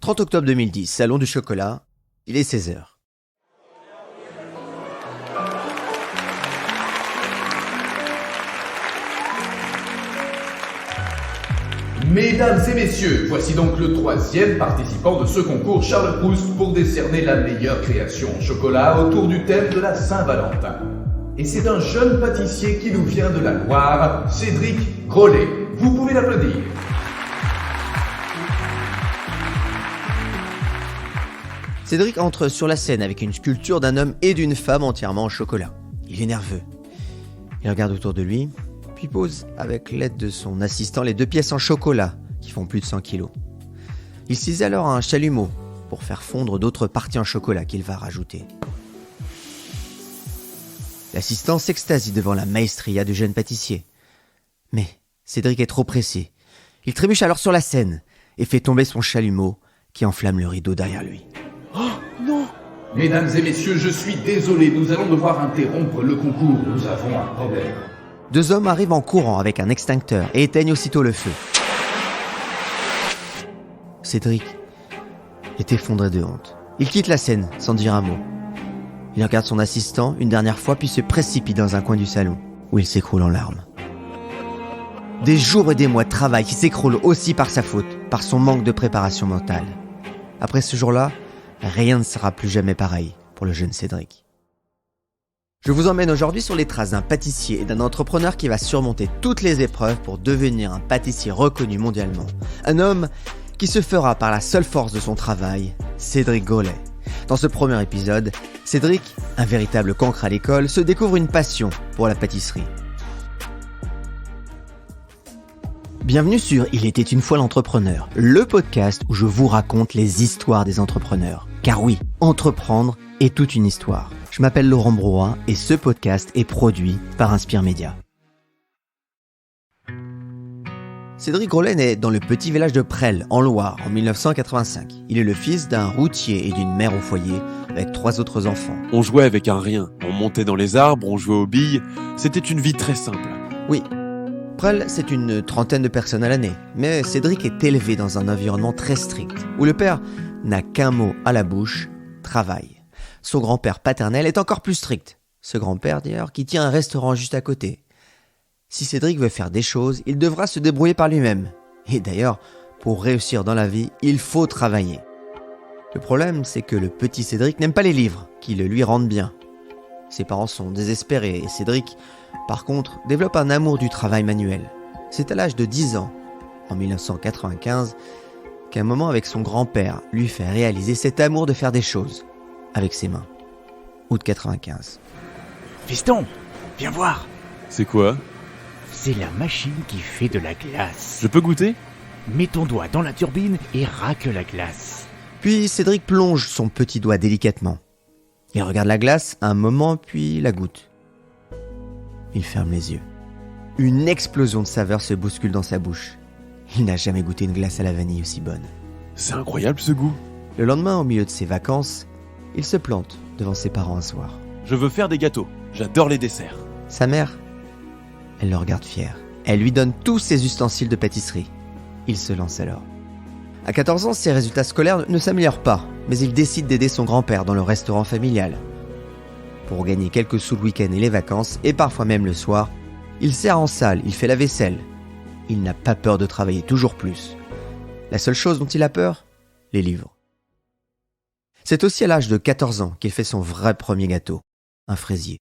30 octobre 2010, Salon du chocolat, il est 16h. Mesdames et messieurs, voici donc le 3e participant de ce concours Charles Proust pour décerner la meilleure création en chocolat autour du thème de la Saint-Valentin. Et c'est un jeune pâtissier qui nous vient de la Loire, Cédric Grolet. Vous pouvez l'applaudir. Cédric entre sur la scène avec une sculpture d'un homme et d'une femme entièrement en chocolat. Il est nerveux. Il regarde autour de lui, puis pose avec l'aide de son assistant les 2 pièces en chocolat qui font plus de 100 kilos. Il saisit alors un chalumeau pour faire fondre d'autres parties en chocolat qu'il va rajouter. L'assistant s'extasie devant la maestria du jeune pâtissier. Mais Cédric est trop pressé. Il trébuche alors sur la scène et fait tomber son chalumeau qui enflamme le rideau derrière lui. Oh non! Mesdames et messieurs, je suis désolé, nous allons devoir interrompre le concours. Nous avons un problème. 2 hommes arrivent en courant avec un extincteur et éteignent aussitôt le feu. Cédric est effondré de honte. Il quitte la scène sans dire un mot. Il regarde son assistant une dernière fois puis se précipite dans un coin du salon où il s'écroule en larmes. Des jours et des mois de travail qui s'écroulent aussi par sa faute, par son manque de préparation mentale. Après ce jour-là, rien ne sera plus jamais pareil pour le jeune Cédric. Je vous emmène aujourd'hui sur les traces d'un pâtissier et d'un entrepreneur qui va surmonter toutes les épreuves pour devenir un pâtissier reconnu mondialement. Un homme qui se fera par la seule force de son travail, Cédric Grolet. Dans ce premier épisode, Cédric, un véritable cancre à l'école, se découvre une passion pour la pâtisserie. Bienvenue sur Il était une fois l'entrepreneur, le podcast où je vous raconte les histoires des entrepreneurs. Car oui, entreprendre est toute une histoire. Je m'appelle Laurent Brouat et ce podcast est produit par Inspire Média. Cédric Grolet naît dans le petit village de Presles, en Loire, en 1985. Il est le fils d'un routier et d'une mère au foyer, avec 3 autres enfants. On jouait avec un rien, on montait dans les arbres, on jouait aux billes, c'était une vie très simple. Oui, Presles, c'est une 30aine de personnes à l'année, mais Cédric est élevé dans un environnement très strict, où le père n'a qu'un mot à la bouche, travail. Son grand-père paternel est encore plus strict. Ce grand-père, d'ailleurs, qui tient un restaurant juste à côté. Si Cédric veut faire des choses, il devra se débrouiller par lui-même. Et d'ailleurs, pour réussir dans la vie, il faut travailler. Le problème, c'est que le petit Cédric n'aime pas les livres, qui le lui rendent bien. Ses parents sont désespérés et Cédric, par contre, développe un amour du travail manuel. C'est à l'âge de 10 ans, en 1995, qu'un moment avec son grand-père lui fait réaliser cet amour de faire des choses avec ses mains. Août 95. Fiston, viens voir. C'est quoi? C'est la machine qui fait de la glace. Je peux goûter? Mets ton doigt dans la turbine et racle la glace. Puis Cédric plonge son petit doigt délicatement. Il regarde la glace un moment puis la goûte. Il ferme les yeux. Une explosion de saveurs se bouscule dans sa bouche. Il n'a jamais goûté une glace à la vanille aussi bonne. C'est incroyable ce goût. Le lendemain, au milieu de ses vacances, il se plante devant ses parents un soir. Je veux faire des gâteaux, j'adore les desserts. Sa mère, elle le regarde fier. Elle lui donne tous ses ustensiles de pâtisserie. Il se lance alors. À 14 ans, ses résultats scolaires ne s'améliorent pas, mais il décide d'aider son grand-père dans le restaurant familial. Pour gagner quelques sous le week-end et les vacances, et parfois même le soir, il sert en salle, il fait la vaisselle. Il n'a pas peur de travailler toujours plus. La seule chose dont il a peur, les livres. C'est aussi à l'âge de 14 ans qu'il fait son vrai premier gâteau, un fraisier.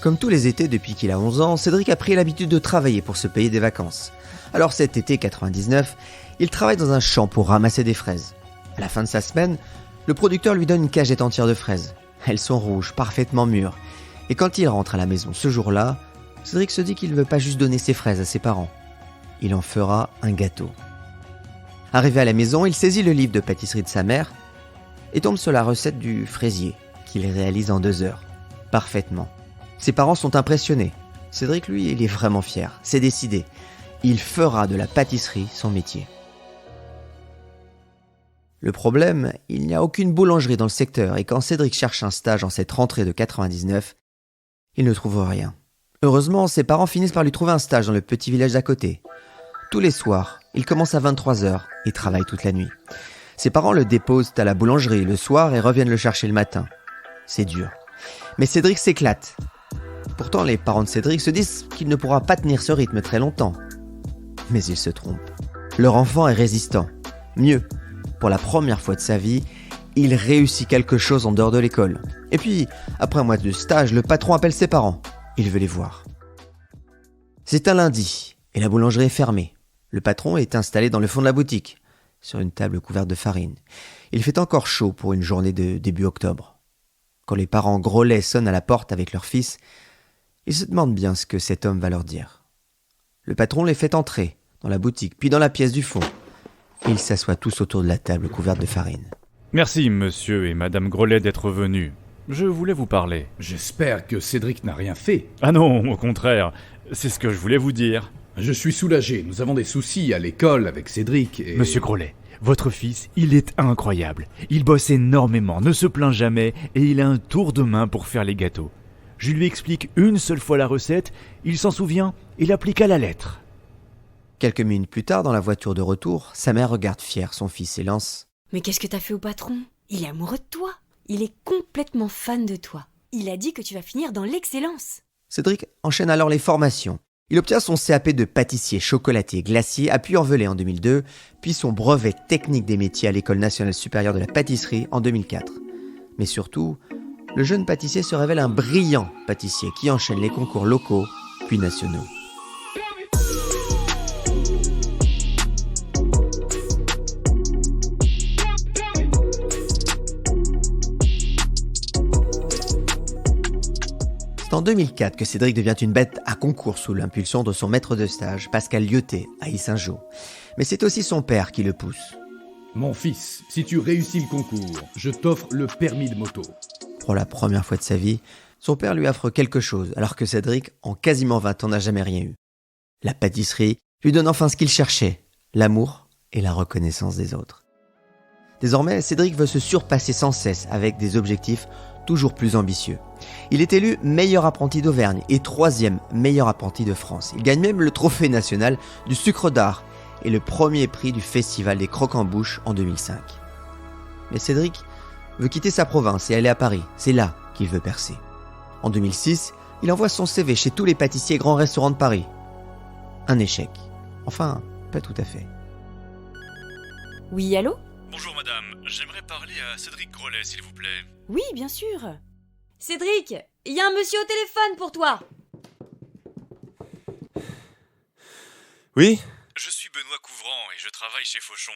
Comme tous les étés depuis qu'il a 11 ans, Cédric a pris l'habitude de travailler pour se payer des vacances. Alors cet été 99, il travaille dans un champ pour ramasser des fraises. À la fin de sa semaine, le producteur lui donne une cagette entière de fraises. Elles sont rouges, parfaitement mûres. Et quand il rentre à la maison ce jour-là, Cédric se dit qu'il ne veut pas juste donner ses fraises à ses parents. Il en fera un gâteau. Arrivé à la maison, il saisit le livre de pâtisserie de sa mère et tombe sur la recette du fraisier, qu'il réalise en 2 heures. Parfaitement. Ses parents sont impressionnés. Cédric, lui, il est vraiment fier. C'est décidé. Il fera de la pâtisserie son métier. Le problème, il n'y a aucune boulangerie dans le secteur et quand Cédric cherche un stage en cette rentrée de 99, il ne trouve rien. Heureusement, ses parents finissent par lui trouver un stage dans le petit village d'à côté. Tous les soirs, il commence à 23h et travaille toute la nuit. Ses parents le déposent à la boulangerie le soir et reviennent le chercher le matin. C'est dur. Mais Cédric s'éclate. Pourtant, les parents de Cédric se disent qu'il ne pourra pas tenir ce rythme très longtemps. Mais ils se trompent. Leur enfant est résistant. Mieux, pour la première fois de sa vie, il réussit quelque chose en dehors de l'école. Et puis, après un mois de stage, le patron appelle ses parents. Il veut les voir. C'est un lundi et la boulangerie est fermée. Le patron est installé dans le fond de la boutique, sur une table couverte de farine. Il fait encore chaud pour une journée de début octobre. Quand les parents Grolet sonnent à la porte avec leur fils, ils se demandent bien ce que cet homme va leur dire. Le patron les fait entrer dans la boutique, puis dans la pièce du fond. Ils s'assoient tous autour de la table couverte de farine. Merci, monsieur et madame Grolet, d'être venus. Je voulais vous parler. J'espère que Cédric n'a rien fait. Ah non, au contraire, c'est ce que je voulais vous dire. Je suis soulagé, nous avons des soucis à l'école avec Cédric et... Monsieur Grolet, votre fils, il est incroyable. Il bosse énormément, ne se plaint jamais et il a un tour de main pour faire les gâteaux. Je lui explique une seule fois la recette, il s'en souvient et l'applique à la lettre. Quelques minutes plus tard, dans la voiture de retour, sa mère regarde fière son fils et lance « Mais qu'est-ce que t'as fait au patron ? Il est amoureux de toi. Il est complètement fan de toi. Il a dit que tu vas finir dans l'excellence. » Cédric enchaîne alors les formations. Il obtient son CAP de pâtissier, chocolatier, glacier à Puy-en-Velay en 2002, puis son brevet technique des métiers à l'École nationale supérieure de la pâtisserie en 2004. Mais surtout, le jeune pâtissier se révèle un brillant pâtissier qui enchaîne les concours locaux puis nationaux. C'est en 2004 que Cédric devient une bête à concours sous l'impulsion de son maître de stage, Pascal Lyoté, à Yssingeaux. Mais c'est aussi son père qui le pousse. Mon fils, si tu réussis le concours, je t'offre le permis de moto. Pour la première fois de sa vie, son père lui offre quelque chose, alors que Cédric, en quasiment 20 ans, n'a jamais rien eu. La pâtisserie lui donne enfin ce qu'il cherchait, l'amour et la reconnaissance des autres. Désormais, Cédric veut se surpasser sans cesse avec des objectifs toujours plus ambitieux. Il est élu meilleur apprenti d'Auvergne et 3e meilleur apprenti de France. Il gagne même le trophée national du sucre d'art et le premier prix du festival des crocs-en-bouche en 2005. Mais Cédric veut quitter sa province et aller à Paris. C'est là qu'il veut percer. En 2006, il envoie son CV chez tous les pâtissiers et grands restaurants de Paris. Un échec. Enfin, pas tout à fait. Oui, allô ? Bonjour madame, j'aimerais parler à Cédric Grolet, s'il vous plaît. Oui, bien sûr. Cédric, il y a un monsieur au téléphone pour toi. Oui ? Je suis Benoît Couvrant et je travaille chez Fauchon.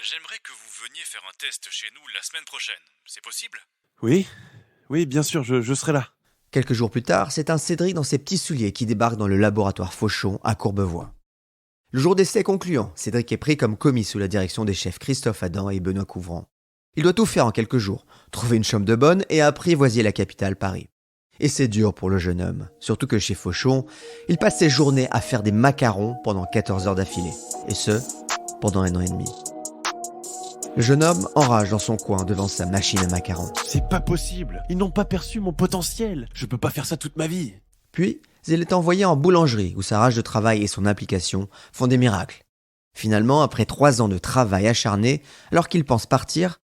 J'aimerais que vous veniez faire un test chez nous la semaine prochaine. C'est possible ? Oui ? Oui, bien sûr, je serai là. Quelques jours plus tard, c'est un Cédric dans ses petits souliers qui débarque dans le laboratoire Fauchon à Courbevoie. Le jour d'essai est concluant. Cédric est pris comme commis sous la direction des chefs Christophe Adam et Benoît Couvrant. Il doit tout faire en quelques jours, trouver une chambre de bonne et apprivoiser la capitale Paris. Et c'est dur pour le jeune homme, surtout que chez Fauchon, il passe ses journées à faire des macarons pendant 14 heures d'affilée. Et ce, pendant 1 an et demi. Le jeune homme enrage dans son coin devant sa machine à macarons. C'est pas possible. Ils n'ont pas perçu mon potentiel. Je peux pas faire ça toute ma vie. Puis, il est envoyé en boulangerie où sa rage de travail et son implication font des miracles. Finalement, après 3 ans de travail acharné, alors qu'il pense partir,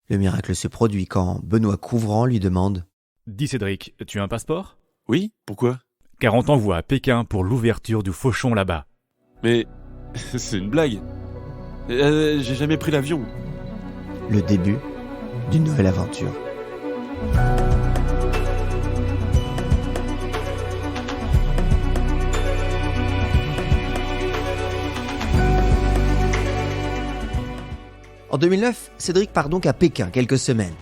le miracle se produit quand Benoît Couvrant lui demande « Dis Cédric, tu as un passeport ? Oui ? Pourquoi ? Car on t'envoie à Pékin pour l'ouverture du Fauchon là-bas. » Mais c'est une blague. J'ai jamais pris l'avion. Le début d'une nouvelle aventure. En 2009, Cédric part donc à Pékin quelques semaines.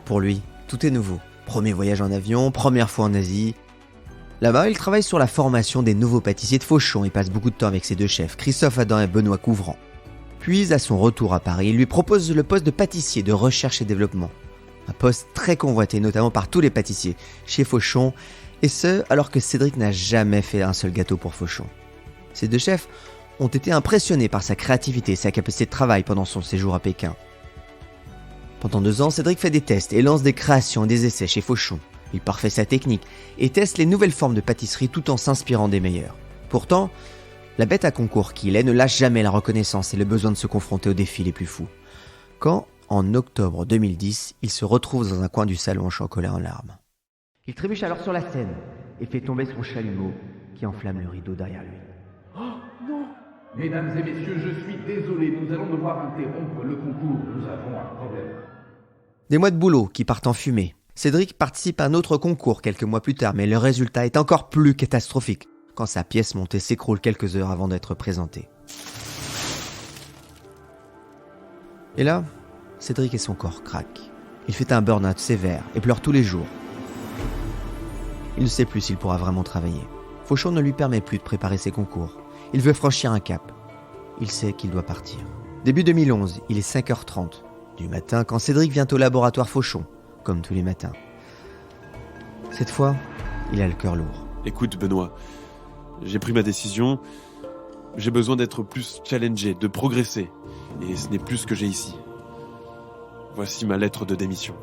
Pour lui, tout est nouveau. Premier voyage en avion, première fois en Asie. Là-bas, il travaille sur la formation des nouveaux pâtissiers de Fauchon et passe beaucoup de temps avec ses 2 chefs, Christophe Adam et Benoît Couvrant. Puis, à son retour à Paris, il lui propose le poste de pâtissier de recherche et développement. Un poste très convoité, notamment par tous les pâtissiers chez Fauchon, et ce, alors que Cédric n'a jamais fait un seul gâteau pour Fauchon. Ces 2 chefs ont été impressionnés par sa créativité et sa capacité de travail pendant son séjour à Pékin. Pendant 2 ans, Cédric fait des tests et lance des créations et des essais chez Fauchon. Il parfait sa technique et teste les nouvelles formes de pâtisserie tout en s'inspirant des meilleurs. Pourtant, la bête à concours qu'il est ne lâche jamais la reconnaissance et le besoin de se confronter aux défis les plus fous. Quand, en octobre 2010, il se retrouve dans un coin du salon en chocolat en larmes. Il trébuche alors sur la scène et fait tomber son chalumeau qui enflamme le rideau derrière lui. Mesdames et messieurs, je suis désolé, nous allons devoir interrompre le concours, nous avons un problème. Des mois de boulot qui partent en fumée. Cédric participe à un autre concours quelques mois plus tard, mais le résultat est encore plus catastrophique quand sa pièce montée s'écroule quelques heures avant d'être présentée. Et là, Cédric et son corps craquent. Il fait un burn-out sévère et pleure tous les jours. Il ne sait plus s'il pourra vraiment travailler. Fauchon ne lui permet plus de préparer ses concours. Il veut franchir un cap. Il sait qu'il doit partir. Début 2011, il est 5h30 du matin quand Cédric vient au laboratoire Fauchon, comme tous les matins. Cette fois, il a le cœur lourd. Écoute Benoît, j'ai pris ma décision. J'ai besoin d'être plus challengé, de progresser. Et ce n'est plus ce que j'ai ici. Voici ma lettre de démission.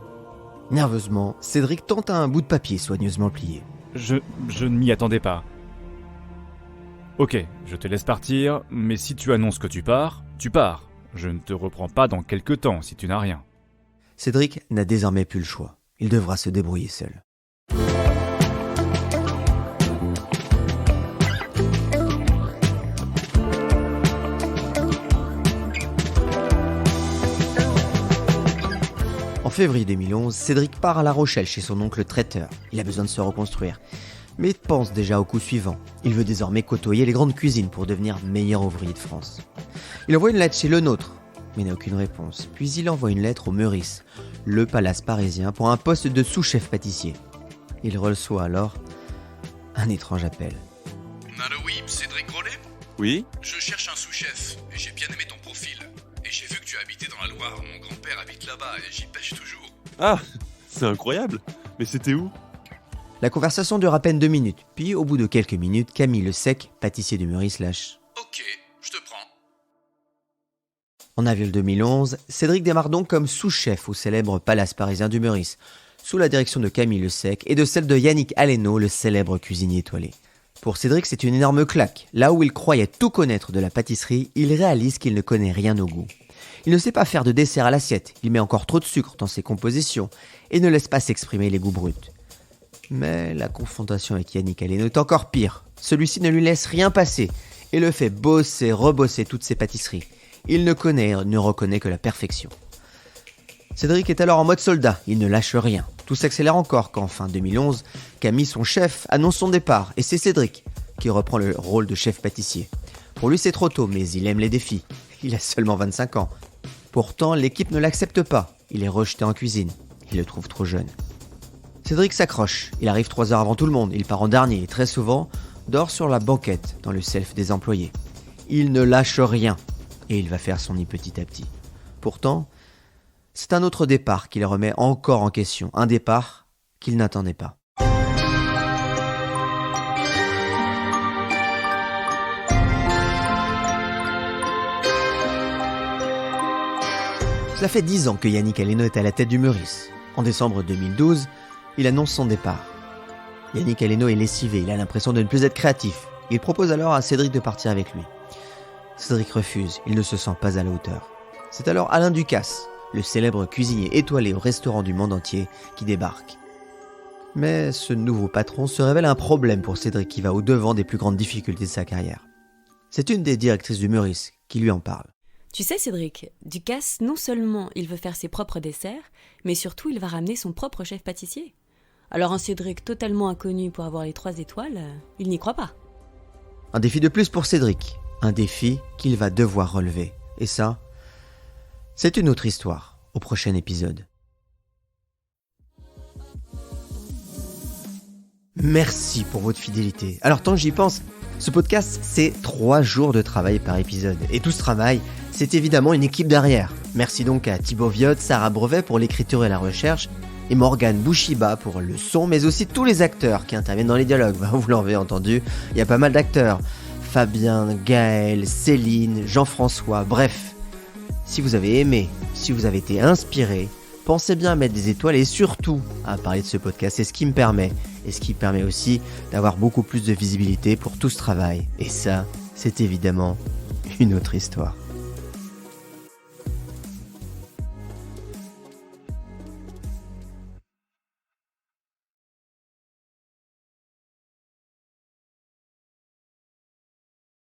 Nerveusement, Cédric tente un bout de papier soigneusement plié. Je ne m'y attendais pas. Ok, je te laisse partir, mais si tu annonces que tu pars, tu pars. Je ne te reprends pas dans quelques temps si tu n'as rien. Cédric n'a désormais plus le choix. Il devra se débrouiller seul. En février 2011, Cédric part à La Rochelle chez son oncle traiteur. Il a besoin de se reconstruire. Mais il pense déjà au coup suivant. Il veut désormais côtoyer les grandes cuisines pour devenir meilleur ouvrier de France. Il envoie une lettre chez Le Nôtre, mais n'a aucune réponse. Puis il envoie une lettre au Meurice, le palace parisien, pour un poste de sous-chef pâtissier. Il reçoit alors un étrange appel. Allô, oui, Cédric Grolet ? Oui ? Je cherche un sous-chef et j'ai bien aimé ton profil. Et j'ai vu que tu habitais dans la Loire. Mon grand-père habite là-bas et j'y pêche toujours. Ah, c'est incroyable. Mais c'était où ? La conversation dure à peine 2 minutes. Puis, au bout de quelques minutes, Camille Le Sec, pâtissier du Meurice, lâche. Ok, je te prends. En avril 2011, Cédric démarre donc comme sous-chef au célèbre palace parisien du Meurice, sous la direction de Camille Le Sec et de celle de Yannick Aleno, le célèbre cuisinier étoilé. Pour Cédric, c'est une énorme claque. Là où il croyait tout connaître de la pâtisserie, il réalise qu'il ne connaît rien au goût. Il ne sait pas faire de dessert à l'assiette, il met encore trop de sucre dans ses compositions et ne laisse pas s'exprimer les goûts bruts. Mais la confrontation avec Yannick Aleno est encore pire. Celui-ci ne lui laisse rien passer et le fait bosser, rebosser toutes ses pâtisseries. Il ne reconnaît que la perfection. Cédric est alors en mode soldat, il ne lâche rien. Tout s'accélère encore quand, fin 2011, Camille, son chef, annonce son départ et c'est Cédric qui reprend le rôle de chef pâtissier. Pour lui, c'est trop tôt, mais il aime les défis. Il a seulement 25 ans. Pourtant, l'équipe ne l'accepte pas. Il est rejeté en cuisine. Il le trouve trop jeune. Cédric s'accroche. Il arrive 3 heures avant tout le monde. Il part en dernier et très souvent dort sur la banquette dans le self des employés. Il ne lâche rien et il va faire son nid petit à petit. Pourtant, c'est un autre départ qui le remet encore en question. Un départ qu'il n'attendait pas. Cela fait 10 ans que Yannick Aleno est à la tête du Meurice. En décembre 2012, il annonce son départ. Yannick Aleno est lessivé, il a l'impression de ne plus être créatif. Il propose alors à Cédric de partir avec lui. Cédric refuse, il ne se sent pas à la hauteur. C'est alors Alain Ducasse, le célèbre cuisinier étoilé au restaurant du monde entier, qui débarque. Mais ce nouveau patron se révèle un problème pour Cédric qui va au-devant des plus grandes difficultés de sa carrière. C'est une des directrices du Meurice qui lui en parle. Tu sais, Cédric, Ducasse, non seulement il veut faire ses propres desserts, mais surtout il va ramener son propre chef pâtissier. Alors un Cédric totalement inconnu pour avoir les 3 étoiles, il n'y croit pas. Un défi de plus pour Cédric, un défi qu'il va devoir relever. Et ça, c'est une autre histoire, au prochain épisode. Merci pour votre fidélité. Alors tant que j'y pense, ce podcast, c'est 3 jours de travail par épisode. Et tout ce travail, c'est évidemment une équipe derrière. Merci donc à Thibaut Viotte, Sarah Brevet pour l'écriture et la recherche, et Morgane Bouchiba pour le son, mais aussi tous les acteurs qui interviennent dans les dialogues. Vous l'avez entendu, il y a pas mal d'acteurs. Fabien, Gaël, Céline, Jean-François, bref. Si vous avez aimé, si vous avez été inspiré, pensez bien à mettre des étoiles et surtout à parler de ce podcast. C'est ce qui me permet. Et ce qui permet aussi d'avoir beaucoup plus de visibilité pour tout ce travail. Et ça, c'est évidemment une autre histoire.